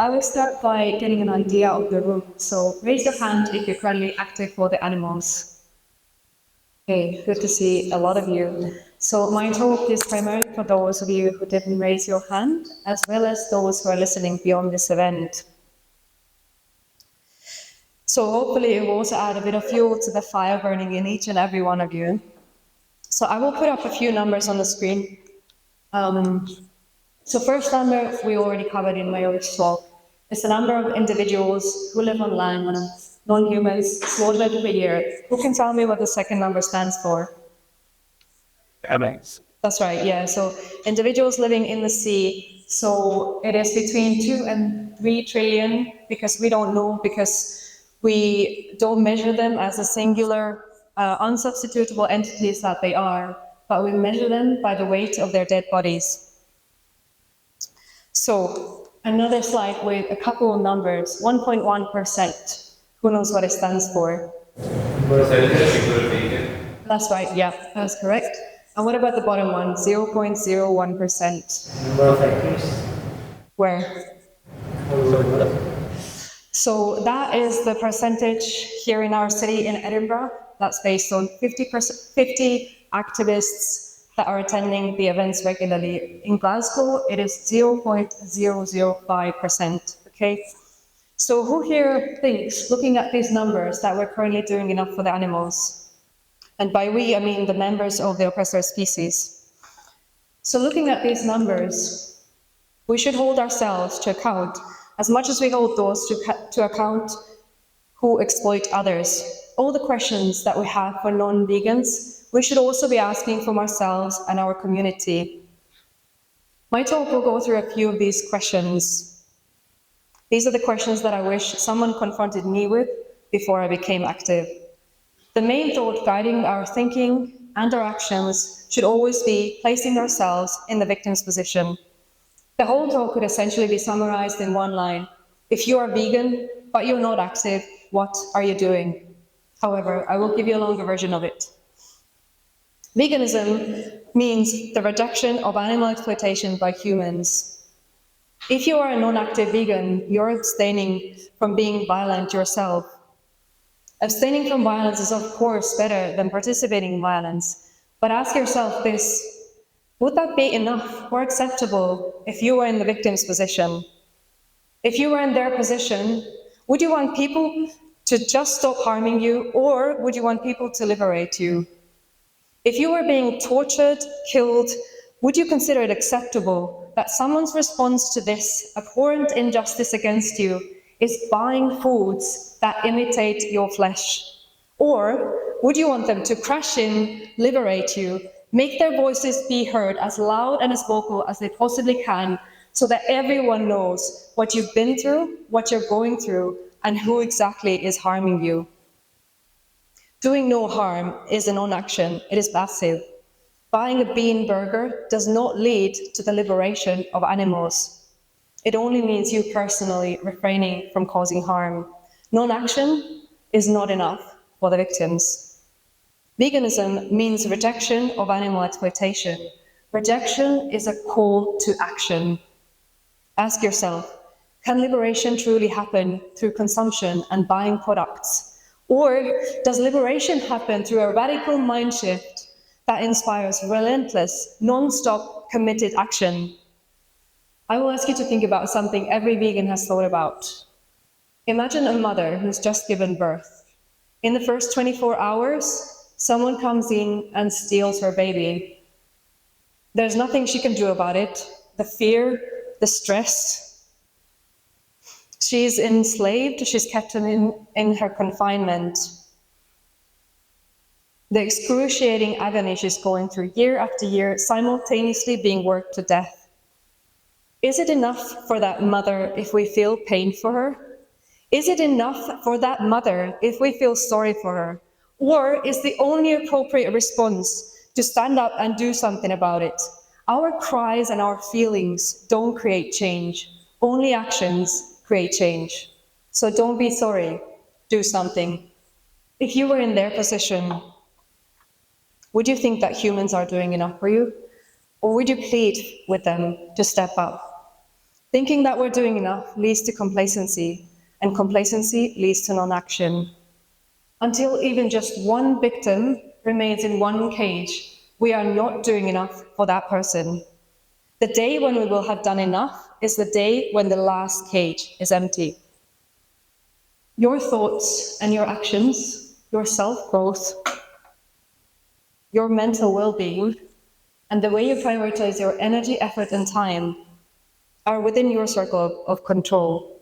I will start by getting an idea of the room. So raise your hand if you're currently active for the animals. Okay, good to see a lot of you. So my talk is primarily for those of you who didn't raise your hand, as well as those who are listening beyond this event. So hopefully it will also add a bit of fuel to the fire burning in each and every one of you. So I will put up a few numbers on the screen. So first number we already covered in my original talk. It's the number of individuals who live on land, non-humans, slaughtered per year. Who can tell me what the second number stands for? MX. That's right, yeah. So individuals living in the sea. So it is between 2 and 3 trillion, because we don't know, because we don't measure them as a singular, unsubstitutable entities that they are, but we measure them by the weight of their dead bodies. So another slide with a couple of numbers. 1.1%. Who knows what it stands for? That's right, yeah, that's correct. And what about the bottom one? 0.01%. Number of acres. Where? So that is the percentage here in our city in Edinburgh. That's based on 50 activists that are attending the events regularly. In Glasgow, it is 0.005%, okay? So who here thinks, looking at these numbers, that we're currently doing enough for the animals? And by we, I mean the members of the oppressor species. So looking at these numbers, we should hold ourselves to account as much as we hold those to account who exploit others. All the questions that we have for non-vegans, we should also be asking from ourselves and our community. My talk will go through a few of these questions. These are the questions that I wish someone confronted me with before I became active. The main thought guiding our thinking and our actions should always be placing ourselves in the victim's position. The whole talk could essentially be summarized in one line. If you are vegan, but you're not active, what are you doing? However, I will give you a longer version of it. Veganism means the rejection of animal exploitation by humans. If you are a non-active vegan, you're abstaining from being violent yourself. Abstaining from violence is of course better than participating in violence, but ask yourself this: would that be enough or acceptable if you were in the victim's position? If you were in their position, would you want people to just stop harming you, or would you want people to liberate you? If you were being tortured, killed, would you consider it acceptable that someone's response to this abhorrent injustice against you is buying foods that imitate your flesh? Or would you want them to crash in, liberate you, make their voices be heard as loud and as vocal as they possibly can, so that everyone knows what you've been through, what you're going through, and who exactly is harming you? Doing no harm is a non-action, it is passive. Buying a bean burger does not lead to the liberation of animals. It only means you personally refraining from causing harm. Non-action is not enough for the victims. Veganism means rejection of animal exploitation. Rejection is a call to action. Ask yourself, can liberation truly happen through consumption and buying products? Or does liberation happen through a radical mind shift that inspires relentless, non-stop, committed action? I will ask you to think about something every vegan has thought about. Imagine a mother who's just given birth. In the first 24 hours, someone comes in and steals her baby. There's nothing she can do about it. The fear, the stress. She's enslaved, she's kept in her confinement. The excruciating agony she's going through year after year, simultaneously being worked to death. Is it enough for that mother if we feel pain for her? Is it enough for that mother if we feel sorry for her? Or is the only appropriate response to stand up and do something about it? Our cries and our feelings don't create change. Only actions create change. So don't be sorry, do something. If you were in their position, would you think that humans are doing enough for you? Or would you plead with them to step up? Thinking that we're doing enough leads to complacency, and complacency leads to non-action. Until even just one victim remains in one cage, we are not doing enough for that person. The day when we will have done enough is the day when the last cage is empty. Your thoughts and your actions, your self-growth, your mental well-being, and the way you prioritize your energy, effort, and time are within your circle of control.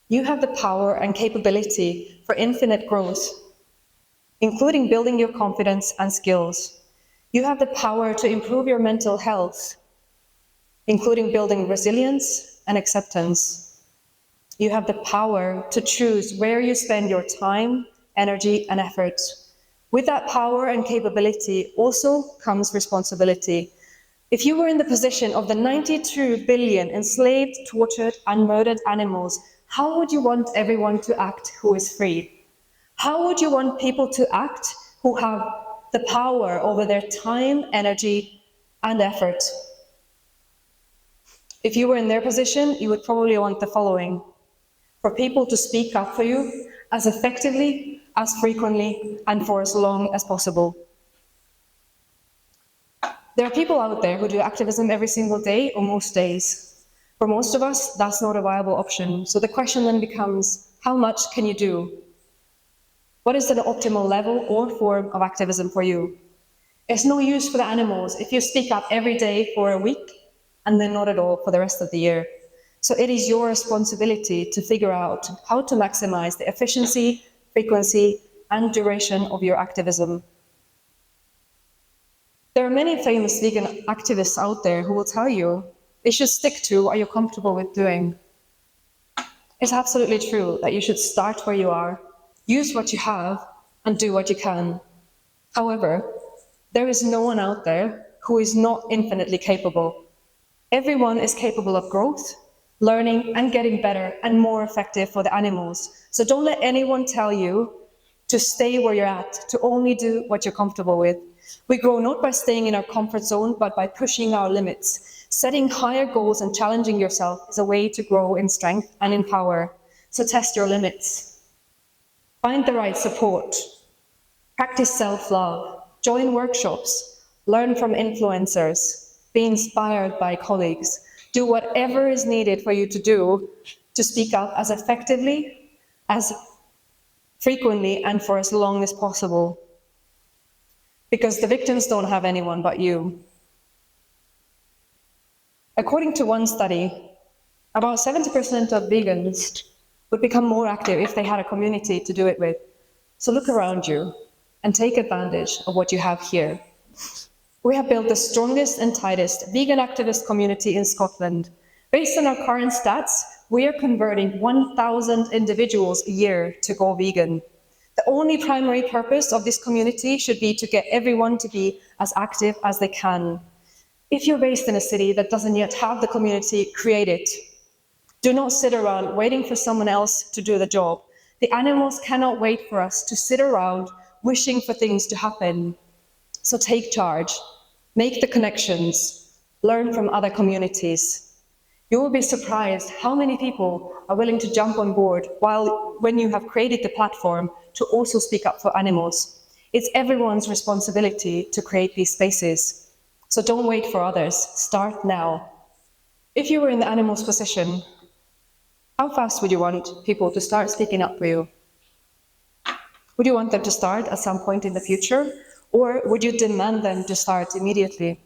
You have the power and capability for infinite growth, including building your confidence and skills. You have the power to improve your mental health, including building resilience and acceptance. You have the power to choose where you spend your time, energy, and effort. With that power and capability also comes responsibility. If you were in the position of the 92 billion enslaved, tortured, and murdered animals, how would you want everyone to act who is free? How would you want people to act who have the power over their time, energy, and effort? If you were in their position, you would probably want the following: for people to speak up for you as effectively, as frequently, and for as long as possible. There are people out there who do activism every single day or most days. For most of us, that's not a viable option. So the question then becomes, how much can you do? What is the optimal level or form of activism for you? It's no use for the animals if you speak up every day for a week and then not at all for the rest of the year. So it is your responsibility to figure out how to maximize the efficiency, frequency, and duration of your activism. There are many famous vegan activists out there who will tell you you should stick to what you're comfortable with doing. It's absolutely true that you should start where you are, use what you have, and do what you can. However, there is no one out there who is not infinitely capable. Everyone is capable of growth, learning, and getting better and more effective for the animals. So don't let anyone tell you to stay where you're at, to only do what you're comfortable with. We grow not by staying in our comfort zone, but by pushing our limits. Setting higher goals and challenging yourself is a way to grow in strength and in power. So test your limits. Find the right support. Practice self-love. Join workshops. Learn from influencers. Be inspired by colleagues. Do whatever is needed for you to do to speak up as effectively, as frequently, and for as long as possible. Because the victims don't have anyone but you. According to one study, about 70% of vegans would become more active if they had a community to do it with. So look around you and take advantage of what you have here. We have built the strongest and tightest vegan activist community in Scotland. Based on our current stats, we are converting 1,000 individuals a year to go vegan. The only primary purpose of this community should be to get everyone to be as active as they can. If you're based in a city that doesn't yet have the community, create it. Do not sit around waiting for someone else to do the job. The animals cannot wait for us to sit around wishing for things to happen. So take charge, make the connections, learn from other communities. You will be surprised how many people are willing to jump on board when you have created the platform to also speak up for animals. It's everyone's responsibility to create these spaces. So don't wait for others, start now. If you were in the animal's position, how fast would you want people to start speaking up for you? Would you want them to start at some point in the future, or would you demand them to start immediately?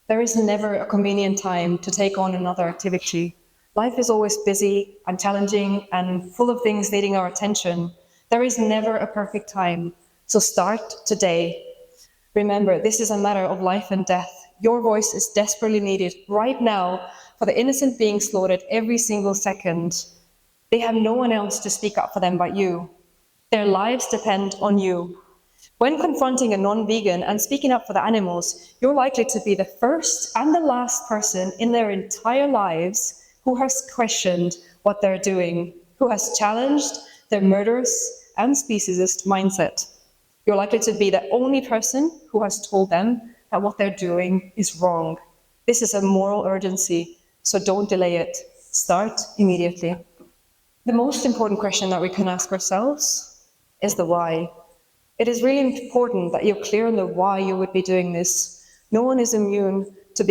There is never a convenient time to take on another activity. Life is always busy and challenging and full of things needing our attention. There is never a perfect time, so start today. Remember, this is a matter of life and death. Your voice is desperately needed right now for the innocent being slaughtered every single second. They have no one else to speak up for them but you. Their lives depend on you. When confronting a non-vegan and speaking up for the animals, you're likely to be the first and the last person in their entire lives who has questioned what they're doing, who has challenged their murderous and speciesist mindset. You're likely to be the only person who has told them that what they're doing is wrong. This is a moral urgency. So don't delay it. Start immediately. The most important question that we can ask ourselves is the why. It is really important that you're clear on the why you would be doing this. No one is immune to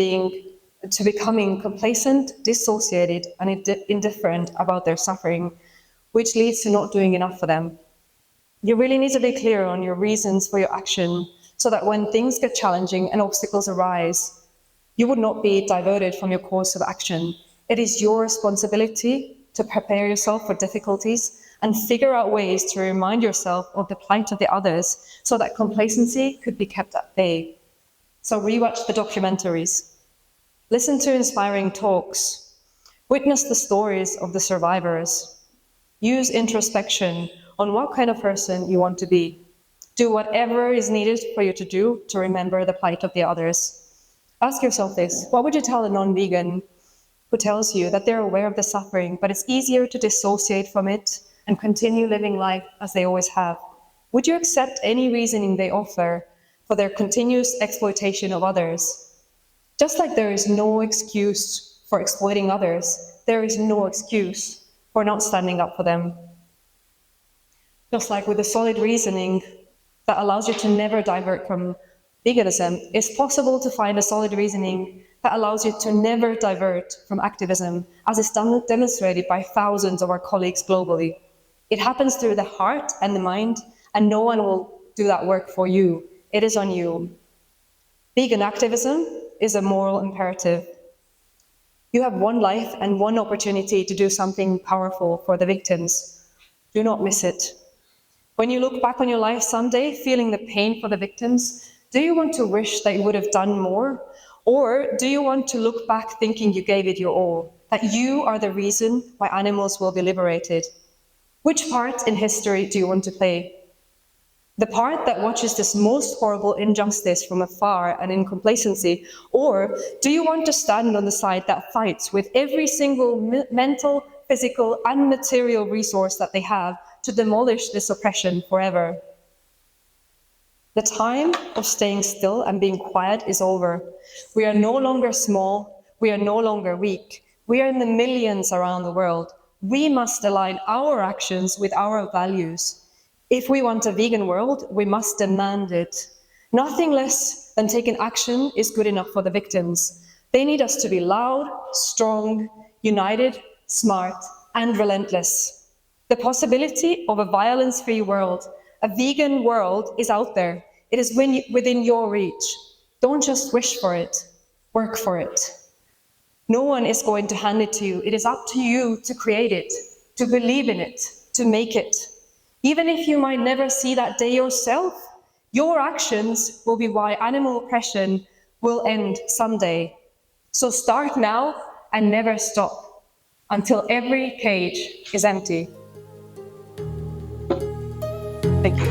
becoming complacent, dissociated, and indifferent about their suffering, which leads to not doing enough for them. You really need to be clear on your reasons for your action so that when things get challenging and obstacles arise, you would not be diverted from your course of action. It is your responsibility to prepare yourself for difficulties and figure out ways to remind yourself of the plight of the others so that complacency could be kept at bay. So rewatch the documentaries, listen to inspiring talks, witness the stories of the survivors, use introspection on what kind of person you want to be. Do whatever is needed for you to do to remember the plight of the others. Ask yourself this: what would you tell a non-vegan who tells you that they're aware of the suffering, but it's easier to dissociate from it and continue living life as they always have? Would you accept any reasoning they offer for their continuous exploitation of others? Just like there is no excuse for exploiting others, there is no excuse for not standing up for them. Just like with the solid reasoning that allows you to never divert from veganism, it's possible to find a solid reasoning that allows you to never divert from activism, as is demonstrated by thousands of our colleagues globally. It happens through the heart and the mind, and no one will do that work for you. It is on you. Vegan activism is a moral imperative. You have one life and one opportunity to do something powerful for the victims. Do not miss it. When you look back on your life someday, feeling the pain for the victims, do you want to wish that you would have done more? Or do you want to look back thinking you gave it your all, that you are the reason why animals will be liberated? Which part in history do you want to play? The part that watches this most horrible injustice from afar and in complacency? Or do you want to stand on the side that fights with every single mental, physical, and material resource that they have to demolish this oppression forever? The time of staying still and being quiet is over. We are no longer small. We are no longer weak. We are in the millions around the world. We must align our actions with our values. If we want a vegan world, we must demand it. Nothing less than taking action is good enough for the victims. They need us to be loud, strong, united, smart, and relentless. The possibility of a violence-free world, a vegan world, is out there. It is within your reach. Don't just wish for it, work for it. No one is going to hand it to you. It is up to you to create it, to believe in it, to make it. Even if you might never see that day yourself, your actions will be why animal oppression will end someday. So start now and never stop until every cage is empty. Thank you.